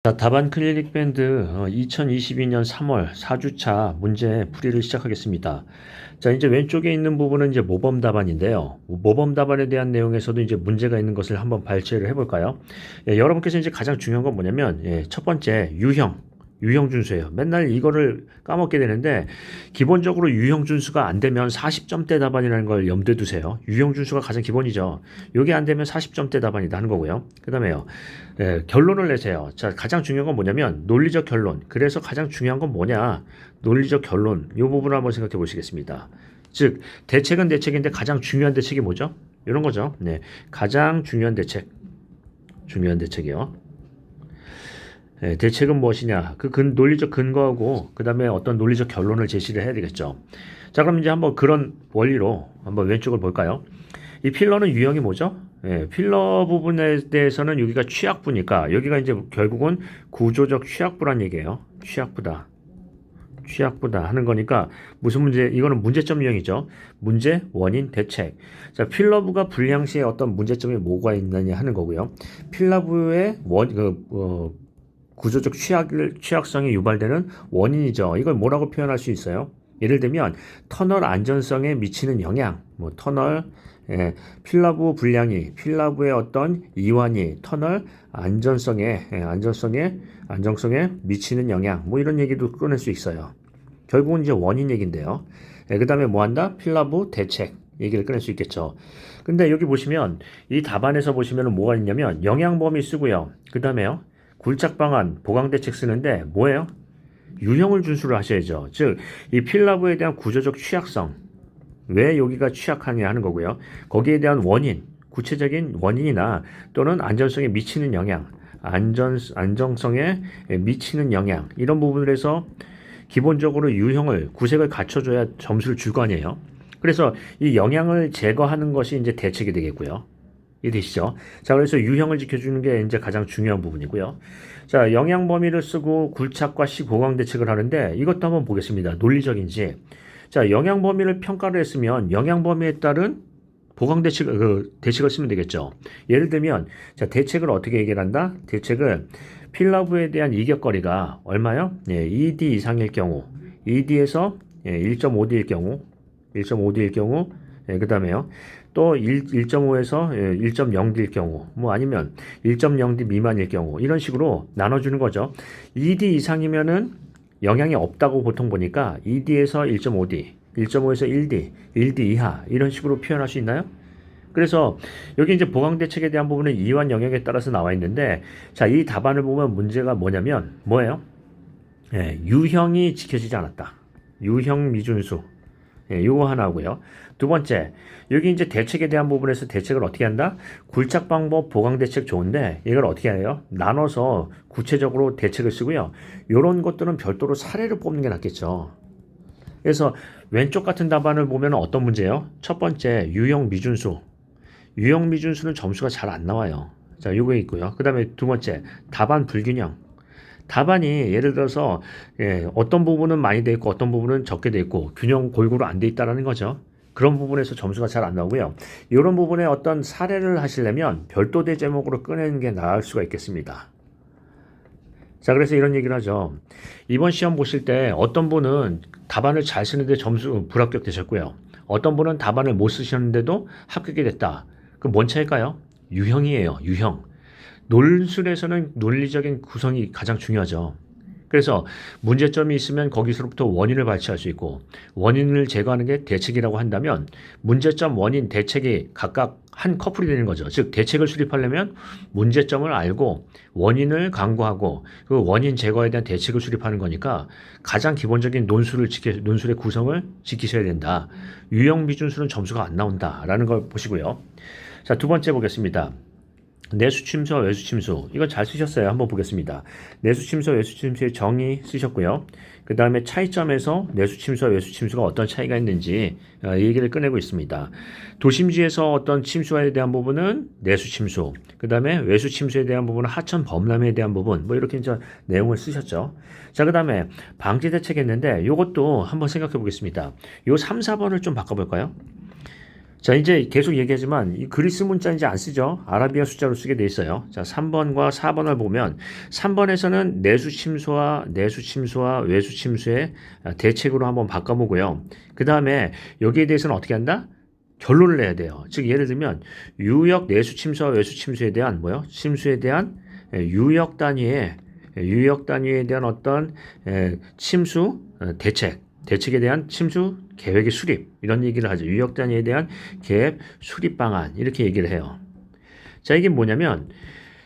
자, 다반 클리닉 밴드 2022년 3월 4주차 문제 풀이를 시작하겠습니다. 자, 이제 왼쪽에 있는 부분은 이제 모범 답안인데요. 모범 답안에 대한 내용에서도 이제 문제가 있는 것을 한번 발췌를 해볼까요? 예, 여러분께서 이제 가장 중요한 건 뭐냐면, 첫 번째, 유형 준수예요. 맨날 이거를 까먹게 되는데 기본적으로 유형 준수가 안 되면 40점대 답안이라는 걸 염두에 두세요. 유형 준수가 가장 기본이죠. 이게 안 되면 40점대 답안이다 하는 거고요. 그다음에요. 결론을 내세요. 자, 가장 중요한 건 뭐냐면 논리적 결론. 그래서 가장 중요한 건 뭐냐? 논리적 결론. 이 부분을 한번 생각해 보시겠습니다. 즉, 대책은 대책인데 가장 중요한 대책이 뭐죠? 이런 거죠. 네. 가장 중요한 대책. 중요한 대책이요. 대책은 무엇이냐? 논리적 근거하고 그 다음에 어떤 논리적 결론을 제시를 해야 되겠죠. 자, 그럼 이제 한번 그런 원리로 한번 왼쪽을 볼까요? 이 필러는 유형이 뭐죠? 필러 부분에 대해서는 여기가 취약부니까 여기가 이제 결국은 구조적 취약부란 얘기예요. 취약부다 하는 거니까 무슨 문제? 이거는 문제점 유형이죠. 문제, 원인, 대책. 자, 필러부가 불량 시에 어떤 문제점이 뭐가 있느냐 하는 거고요. 필러부의 구조적 취약성이 유발되는 원인이죠. 이걸 뭐라고 표현할 수 있어요? 예를 들면 터널 안전성에 미치는 영향, 필러부 불량이 필러부의 어떤 이완이 터널 안전성에 미치는 영향, 이런 얘기도 꺼낼 수 있어요. 결국은 이제 원인 얘기인데요. 그 다음에 뭐 한다? 필러부 대책 얘기를 꺼낼 수 있겠죠. 근데 여기 보시면 이 답안에서 보시면 뭐가 있냐면 영향 범위 쓰고요. 그 다음에요. 굴착 방안, 보강 대책 쓰는데 뭐예요? 유형을 준수를 하셔야죠. 즉, 이 필러부에 대한 구조적 취약성, 왜 여기가 취약하냐 하는 거고요. 거기에 대한 원인, 구체적인 원인이나 또는 안전성에 미치는 영향, 안정성에 미치는 영향, 이런 부분에서 기본적으로 유형을, 구색을 갖춰줘야 점수를 줄 거 아니에요. 그래서 이 영향을 제거하는 것이 이제 대책이 되겠고요. 이해되시죠? 자, 그래서 유형을 지켜주는 게 이제 가장 중요한 부분이고요. 자, 영향 범위를 쓰고 굴착과 시보강 대책을 하는데 이것도 한번 보겠습니다. 논리적인지. 자, 영향 범위를 평가를 했으면 영향 범위에 따른 보강 대책을 쓰면 되겠죠. 예를 들면, 자, 대책을 어떻게 얘기를 한다? 대책을 필러부에 대한 이격거리가 얼마요? 2D 이상일 경우, 2D에서 1.5D일 경우, 그 다음에요. 또 1.5에서 1.0D일 경우, 아니면 1.0D 미만일 경우, 이런 식으로 나눠주는 거죠. 2D 이상이면은 영향이 없다고 보통 보니까 2D에서 1.5D, 1.5에서 1D, 1D 이하, 이런 식으로 표현할 수 있나요? 그래서 여기 이제 보강 대책에 대한 부분은 이완 영역에 따라서 나와 있는데, 자, 이 답안을 보면 문제가 뭐냐면, 뭐예요? 유형이 지켜지지 않았다. 유형 미준수. 요거 하나고요. 두 번째, 여기 이제 대책에 대한 부분에서 대책을 어떻게 한다? 굴착 방법 보강 대책 좋은데 이걸 어떻게 해요? 나눠서 구체적으로 대책을 쓰고요. 요런 것들은 별도로 사례를 뽑는 게 낫겠죠. 그래서 왼쪽 같은 답안을 보면 어떤 문제예요? 첫 번째, 유형 미준수. 유형 미준수는 점수가 잘 안 나와요. 자, 요거 있고요. 그 다음에 두 번째, 답안 불균형. 답안이 예를 들어서 어떤 부분은 많이 돼 있고 어떤 부분은 적게 돼 있고 균형 골고루 안 돼 있다라는 거죠. 그런 부분에서 점수가 잘 안 나오고요. 이런 부분에 어떤 사례를 하시려면 별도의 제목으로 꺼내는 게 나을 수가 있겠습니다. 자, 그래서 이런 얘기를 하죠. 이번 시험 보실 때 어떤 분은 답안을 잘 쓰는데 점수 불합격 되셨고요. 어떤 분은 답안을 못 쓰셨는데도 합격이 됐다. 그럼 뭔 차일까요? 유형이에요. 유형. 논술에서는 논리적인 구성이 가장 중요하죠. 그래서 문제점이 있으면 거기서부터 원인을 발췌할 수 있고 원인을 제거하는 게 대책이라고 한다면 문제점, 원인, 대책이 각각 한 커플이 되는 거죠. 즉 대책을 수립하려면 문제점을 알고 원인을 강구하고 그 원인 제거에 대한 대책을 수립하는 거니까 가장 기본적인 논술의 구성을 지키셔야 된다. 유형 미준수는 점수가 안 나온다라는 걸 보시고요. 자, 두 번째 보겠습니다. 내수침수와 외수침수, 이거 잘 쓰셨어요. 한번 보겠습니다. 내수침수와 외수침수의 정의 쓰셨고요. 그 다음에 차이점에서 내수침수와 외수침수가 어떤 차이가 있는지 얘기를 꺼내고 있습니다. 도심지에서 어떤 침수에 대한 부분은 내수침수, 그 다음에 외수침수에 대한 부분은 하천 범람에 대한 부분, 이렇게 이제 내용을 쓰셨죠. 자, 그 다음에 방지 대책 했는데 이것도 한번 생각해 보겠습니다. 요 3, 4번을 좀 바꿔볼까요? 자, 이제 계속 얘기하지만 이 그리스 문자 이제 안 쓰죠. 아라비아 숫자로 쓰게 돼 있어요. 자, 3번과 4번을 보면 3번에서는 내수 침수와 외수 침수의 대책으로 한번 바꿔보고요. 그 다음에 여기에 대해서는 어떻게 한다? 결론을 내야 돼요. 즉 예를 들면 유역 내수 침수와 외수 침수에 대한 뭐요? 침수에 대한 유역 단위에 대한 어떤 침수 대책에 대한 침수 계획의 수립 이런 얘기를 하죠. 유역 단위에 대한 계획 수립 방안 이렇게 얘기를 해요. 자, 이게 뭐냐면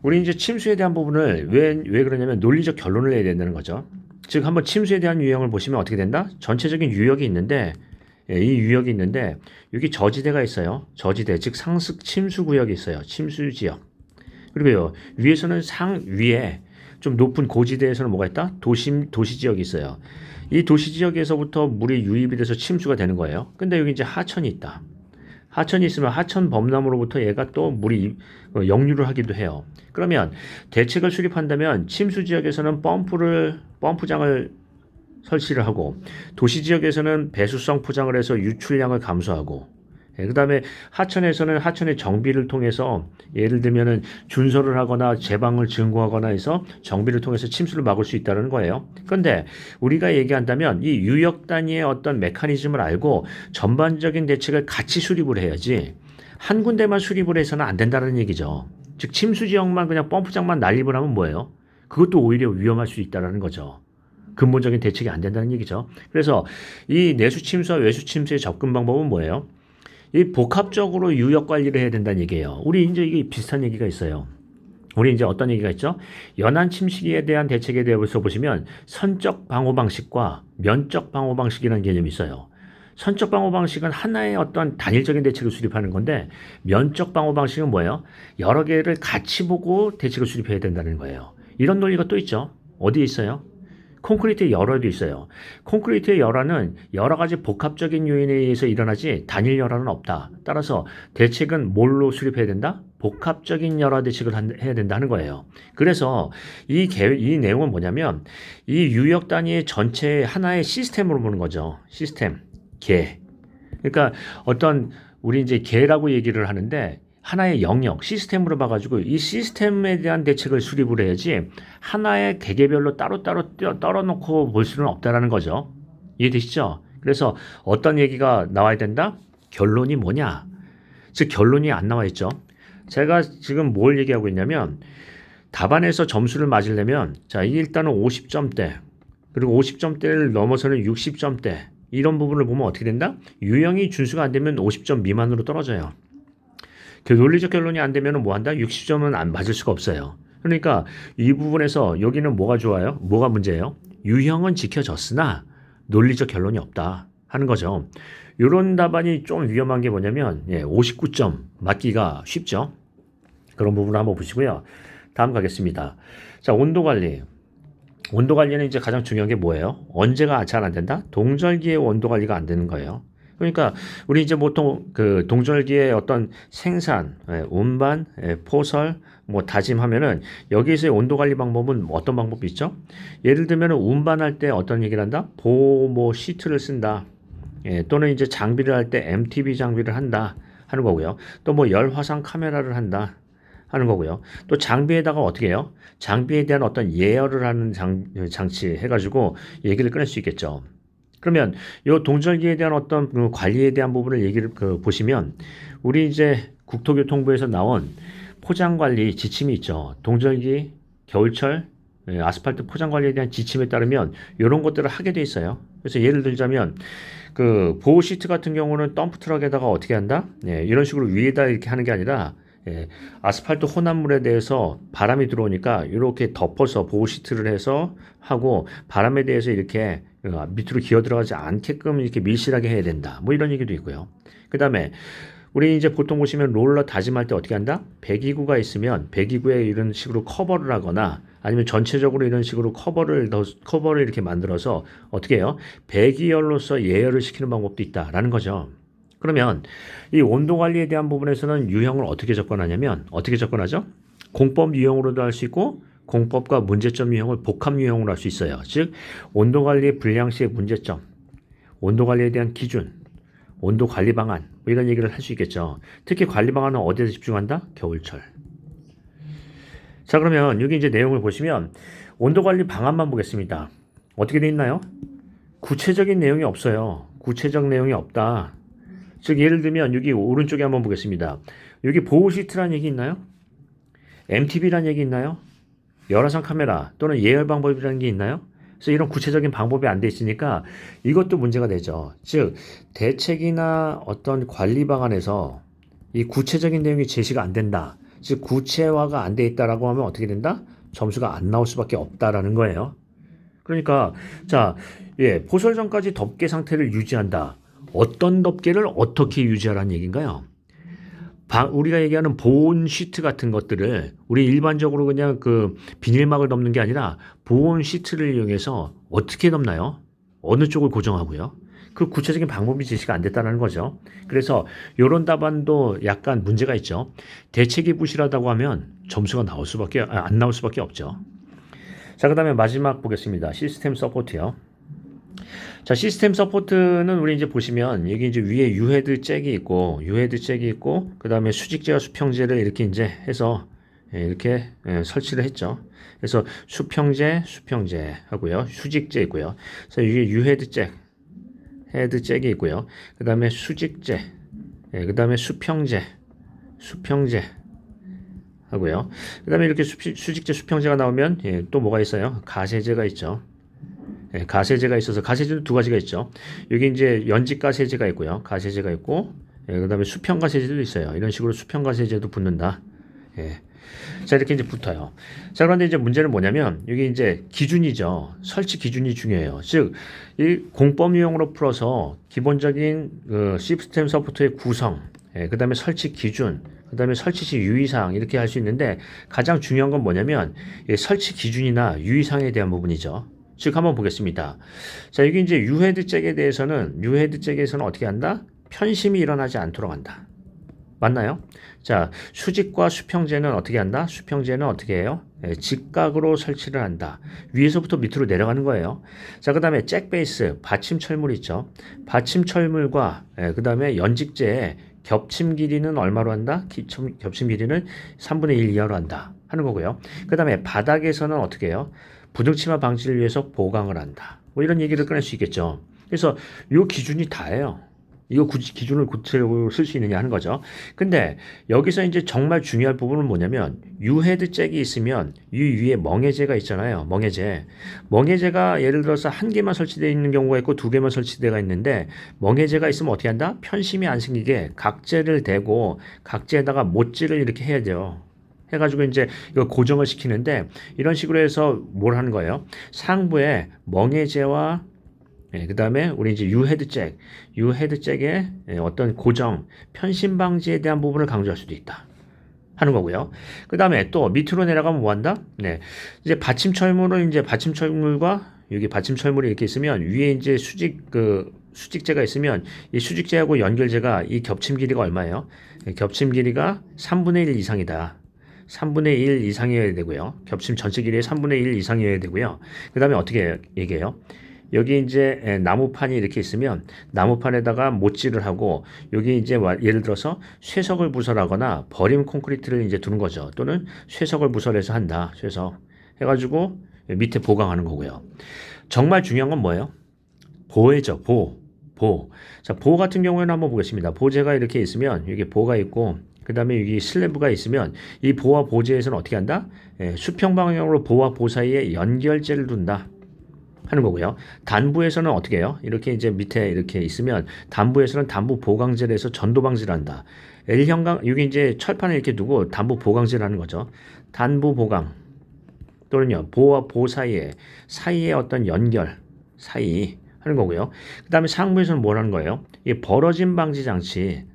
우리 이제 침수에 대한 부분을 왜 그러냐면 논리적 결론을 내야 된다는 거죠. 즉 한번 침수에 대한 유형을 보시면 어떻게 된다? 전체적인 유역이 있는데 이 유역이 있는데 여기 저지대가 있어요. 저지대 즉 상습 침수 구역이 있어요. 침수 지역. 그리고요 위에서는 위에 좀 높은 고지대에서는 뭐가 있다? 도시 지역이 있어요. 이 도시 지역에서부터 물이 유입이 돼서 침수가 되는 거예요. 근데 여기 이제 하천이 있다. 하천이 있으면 하천 범람으로부터 얘가 또 물이 역류를 하기도 해요. 그러면 대책을 수립한다면 침수 지역에서는 펌프장을 설치를 하고 도시 지역에서는 배수성 포장을 해서 유출량을 감소하고 그 다음에 하천에서는 하천의 정비를 통해서 예를 들면은 준설을 하거나 제방을 증고하거나 해서 정비를 통해서 침수를 막을 수 있다는 거예요. 그런데 우리가 얘기한다면 이 유역 단위의 어떤 메커니즘을 알고 전반적인 대책을 같이 수립을 해야지 한 군데만 수립을 해서는 안 된다는 얘기죠. 즉 침수 지역만 그냥 펌프장만 난립을 하면 뭐예요? 그것도 오히려 위험할 수 있다는 거죠. 근본적인 대책이 안 된다는 얘기죠. 그래서 이 내수 침수와 외수 침수의 접근 방법은 뭐예요? 이 복합적으로 유역 관리를 해야 된다는 얘기예요. 우리 이제 이게 비슷한 얘기가 있어요. 우리 이제 어떤 얘기가 있죠? 연안 침식에 대한 대책에 대해서 보시면 선적 방호 방식과 면적 방호 방식이라는 개념이 있어요. 선적 방호 방식은 하나의 어떤 단일적인 대책을 수립하는 건데 면적 방호 방식은 뭐예요? 여러 개를 같이 보고 대책을 수립해야 된다는 거예요. 이런 논리가 또 있죠. 어디에 있어요? 콘크리트의 열화도 있어요. 콘크리트의 열화는 여러 가지 복합적인 요인에 의해서 일어나지 단일 열화는 없다. 따라서 대책은 뭘로 수립해야 된다? 복합적인 열화 대책을 해야 된다 하는 거예요. 그래서 이 내용은 뭐냐면 이 유역 단위의 전체 하나의 시스템으로 보는 거죠. 시스템, 개. 그러니까 어떤 우리 이제 개라고 얘기를 하는데 하나의 영역, 시스템으로 봐가지고 이 시스템에 대한 대책을 수립을 해야지 하나의 개개별로 따로따로 떨어놓고 볼 수는 없다라는 거죠. 이해되시죠? 그래서 어떤 얘기가 나와야 된다? 결론이 뭐냐? 즉 결론이 안 나와 있죠. 제가 지금 뭘 얘기하고 있냐면 답안에서 점수를 맞으려면 자, 이게 일단은 50점대 그리고 50점대를 넘어서는 60점대 이런 부분을 보면 어떻게 된다? 유형이 준수가 안 되면 50점 미만으로 떨어져요. 그 논리적 결론이 안 되면 뭐 한다? 60점은 안 맞을 수가 없어요. 그러니까 이 부분에서 여기는 뭐가 좋아요? 뭐가 문제예요? 유형은 지켜졌으나 논리적 결론이 없다 하는 거죠. 이런 답안이 좀 위험한 게 뭐냐면 59점 맞기가 쉽죠. 그런 부분을 한번 보시고요. 다음 가겠습니다. 자, 온도 관리. 온도 관리는 이제 가장 중요한 게 뭐예요? 언제가 잘 안 된다? 동절기에 온도 관리가 안 되는 거예요. 그러니까 우리 이제 보통 그 동절기의 어떤 생산, 운반, 포설, 뭐 다짐하면은 여기에서의 온도 관리 방법은 어떤 방법이 있죠? 예를 들면 운반할 때 어떤 얘기를 한다? 뭐 시트를 쓴다. 또는 이제 장비를 할 때 MTB 장비를 한다 하는 거고요. 또 뭐 열화상 카메라를 한다 하는 거고요. 또 장비에다가 어떻게 해요? 장비에 대한 어떤 예열을 하는 장치 해가지고 얘기를 꺼낼 수 있겠죠. 그러면 이 동절기에 대한 어떤 그 관리에 대한 부분을 얘기를 보시면 우리 이제 국토교통부에서 나온 포장관리 지침이 있죠. 동절기, 겨울철, 아스팔트 포장관리에 대한 지침에 따르면 이런 것들을 하게 돼 있어요. 그래서 예를 들자면 그 보호 시트 같은 경우는 덤프 트럭에다가 어떻게 한다? 이런 식으로 위에다 이렇게 하는 게 아니라 아스팔트 혼합물에 대해서 바람이 들어오니까 이렇게 덮어서 보호 시트를 해서 하고 바람에 대해서 이렇게 밑으로 기어 들어가지 않게끔 이렇게 밀실하게 해야 된다. 뭐 이런 얘기도 있고요. 그 다음에 우리 이제 보통 보시면 롤러 다짐할 때 어떻게 한다? 배기구가 있으면 배기구에 이런 식으로 커버를 하거나 아니면 전체적으로 이런 식으로 커버를 이렇게 만들어서 어떻게 해요? 배기열로서 예열을 시키는 방법도 있다라는 거죠. 그러면 이 온도 관리에 대한 부분에서는 유형을 어떻게 접근하냐면 어떻게 접근하죠? 공법 유형으로도 할 수 있고 공법과 문제점 유형을 복합 유형으로 할 수 있어요. 즉 온도 관리 불량 시의 문제점, 온도 관리에 대한 기준, 온도 관리 방안 뭐 이런 얘기를 할 수 있겠죠. 특히 관리 방안은 어디에 집중한다? 겨울철. 자, 그러면 여기 이제 내용을 보시면 온도 관리 방안만 보겠습니다. 어떻게 돼 있나요? 구체적인 내용이 없어요. 구체적 내용이 없다. 즉 예를 들면 여기 오른쪽에 한번 보겠습니다. 여기 보호 시트라는 얘기 있나요? MTB라는 얘기 있나요? 열화상 카메라 또는 예열 방법이라는 게 있나요? 그래서 이런 구체적인 방법이 안 돼 있으니까 이것도 문제가 되죠. 즉 대책이나 어떤 관리 방안에서 이 구체적인 내용이 제시가 안 된다. 즉 구체화가 안 돼 있다라고 하면 어떻게 된다? 점수가 안 나올 수밖에 없다라는 거예요. 그러니까 자, 포설 전까지 덮개 상태를 유지한다. 어떤 덮개를 어떻게 유지하라는 얘기인가요? 우리가 얘기하는 보온 시트 같은 것들을 우리 일반적으로 그냥 그 비닐막을 덮는 게 아니라 보온 시트를 이용해서 어떻게 덮나요? 어느 쪽을 고정하고요? 그 구체적인 방법이 제시가 안 됐다는 거죠. 그래서 이런 답안도 약간 문제가 있죠. 대책이 부실하다고 하면 점수가 안 나올 수밖에 없죠. 자, 그 다음에 마지막 보겠습니다. 시스템 서포트요. 자, 시스템 서포트는 우리 이제 보시면 여기 이제 위에 유헤드 잭이 있고 그 다음에 수직재와 수평재를 이렇게 이제 해서 이렇게 설치를 했죠. 그래서 수평재 하고요. 수직재 있고요. 그래서 위에 유헤드 헤드 잭이 있고요. 그 다음에 수직재, 그 다음에 수평재 하고요. 그 다음에 이렇게 수직재 수평재가 나오면 또 뭐가 있어요? 가세재가 있죠. 가세제가 있어서 가세제도 두 가지가 있죠. 여기 이제 연직 가세제가 있고요. 가세제가 있고 그 다음에 수평 가세제도 있어요. 이런 식으로 수평 가세제도 붙는다. 자, 이렇게 이제 붙어요. 자, 그런데 이제 문제는 뭐냐면 여기 이제 기준이죠. 설치 기준이 중요해요. 즉, 이 공법 유형으로 풀어서 기본적인 그 시스템 서포트의 구성, 그 다음에 설치 기준, 그 다음에 설치 시 유의사항 이렇게 할 수 있는데 가장 중요한 건 뭐냐면 설치 기준이나 유의사항에 대한 부분이죠. 즉 한번 보겠습니다. 자, 여기 이제 유헤드 잭에서는 어떻게 한다? 편심이 일어나지 않도록 한다. 맞나요? 자, 수직과 수평재는 어떻게 한다? 수평재는 어떻게 해요? 직각으로 설치를 한다. 위에서부터 밑으로 내려가는 거예요. 자, 그 다음에 잭 베이스, 받침 철물 있죠. 받침 철물과 그 다음에 연직재의 겹침 길이는 얼마로 한다? 겹침 길이는 3분의 1 이하로 한다. 하는 거고요. 그 다음에 바닥에서는 어떻게 해요? 부등치마 방지를 위해서 보강을 한다. 뭐 이런 얘기를 꺼낼 수 있겠죠. 그래서 이 기준이 다예요. 이거 기준을 구체적으로 쓸 수 있느냐 하는 거죠. 근데 여기서 이제 정말 중요한 부분은 뭐냐면 유헤드 잭이 있으면 이 위에 멍해제가 있잖아요. 멍해제가 예를 들어서 한 개만 설치되어 있는 경우가 있고 두 개만 설치되어 있는데 멍해제가 있으면 어떻게 한다? 편심이 안 생기게 각재를 대고 각재에다가 못질을 이렇게 해야 돼요. 해가지고 이제 이거 고정을 시키는데 이런 식으로 해서 뭘 하는 거예요? 상부에 멍해제와 그 다음에 우리 이제 유헤드 잭의 어떤 고정, 편심 방지에 대한 부분을 강조할 수도 있다. 하는 거고요. 그 다음에 또 밑으로 내려가면 뭐 한다? 이제 받침철물과 여기 받침철물이 이렇게 있으면 위에 이제 수직재가 있으면 이 수직재하고 연결재가 이 겹침 길이가 얼마예요? 겹침 길이가 3분의 1 이상이다. 3분의 1 이상이어야 되고요. 겹침 전체 길이의 3분의 1 이상이어야 되고요. 그 다음에 어떻게 얘기해요? 여기 이제 나무판이 이렇게 있으면 나무판에다가 못질을 하고 여기 이제 예를 들어서 쇠석을 부설하거나 버림 콘크리트를 이제 두는 거죠. 또는 쇠석을 부설해서 한다. 쇠석 해가지고 밑에 보강하는 거고요. 정말 중요한 건 뭐예요? 보호죠. 보호. 자, 보호 같은 경우에는 한번 보겠습니다. 보재가 이렇게 있으면 여기 보호가 있고 그 다음에 여기 슬래브가 있으면 이 보와 보재에서는 어떻게 한다? 수평 방향으로 보와 보 사이에 연결재를 둔다. 하는 거고요. 단부에서는 어떻게 해요? 이렇게 이제 밑에 이렇게 있으면 단부에서는 단부 보강재를 해서 전도 방지를 한다. L형광, 여기 이제 철판을 이렇게 두고 단부 보강재를 하는 거죠. 단부 보강 또는요, 보와 보 사이에 어떤 연결 사이 하는 거고요. 그 다음에 상부에서는 뭘 하는 거예요? 이 벌어짐 방지를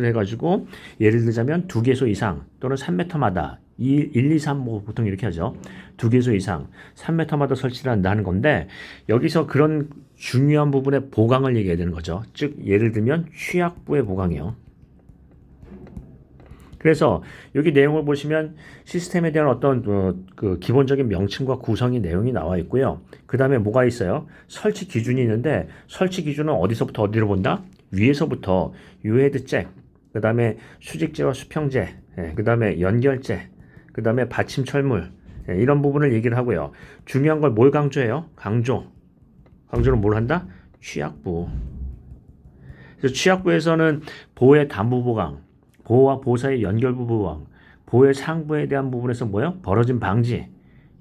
해가지고 예를 들자면 2개소 이상 또는 3m마다 1, 2, 3 뭐 보통 이렇게 하죠. 2개소 이상 3m마다 설치를 한다는 건데 여기서 그런 중요한 부분의 보강을 얘기해야 되는 거죠. 즉 예를 들면 취약부의 보강이요. 그래서 여기 내용을 보시면 시스템에 대한 어떤 그 기본적인 명칭과 구성의 내용이 나와 있고요. 그 다음에 뭐가 있어요? 설치 기준이 있는데 설치 기준은 어디서부터 어디로 본다? 위에서부터 유해드잭, 그 다음에 수직재와 수평재, 그 다음에 연결재, 그 다음에 받침철물, 이런 부분을 얘기를 하고요. 중요한 걸 뭘 강조해요? 강조는 뭘 한다? 취약부. 그래서 취약부에서는 보의 단부보강, 보와 보 사이 연결부 보강, 보의 상부에 대한 부분에서 뭐예요? 벌어진 방지,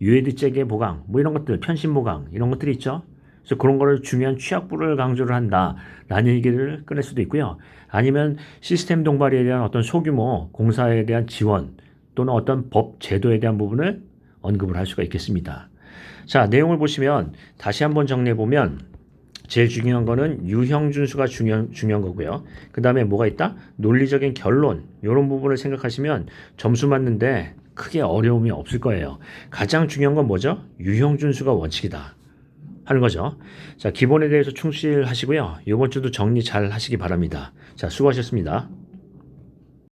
유해드잭의 보강, 뭐 이런 것들, 편심 보강, 이런 것들이 있죠. 그래서 그런 거를 중요한 취약부를 강조를 한다라는 얘기를 꺼낼 수도 있고요. 아니면 시스템 동발에 대한 어떤 소규모 공사에 대한 지원 또는 어떤 법 제도에 대한 부분을 언급을 할 수가 있겠습니다. 자, 내용을 보시면 다시 한번 정리해 보면 제일 중요한 거는 유형 준수가 중요한 거고요. 그 다음에 뭐가 있다? 논리적인 결론, 이런 부분을 생각하시면 점수 맞는데 크게 어려움이 없을 거예요. 가장 중요한 건 뭐죠? 유형 준수가 원칙이다 하는 거죠. 자, 기본에 대해서 충실하시고요. 이번 주도 정리 잘 하시기 바랍니다. 자, 수고하셨습니다.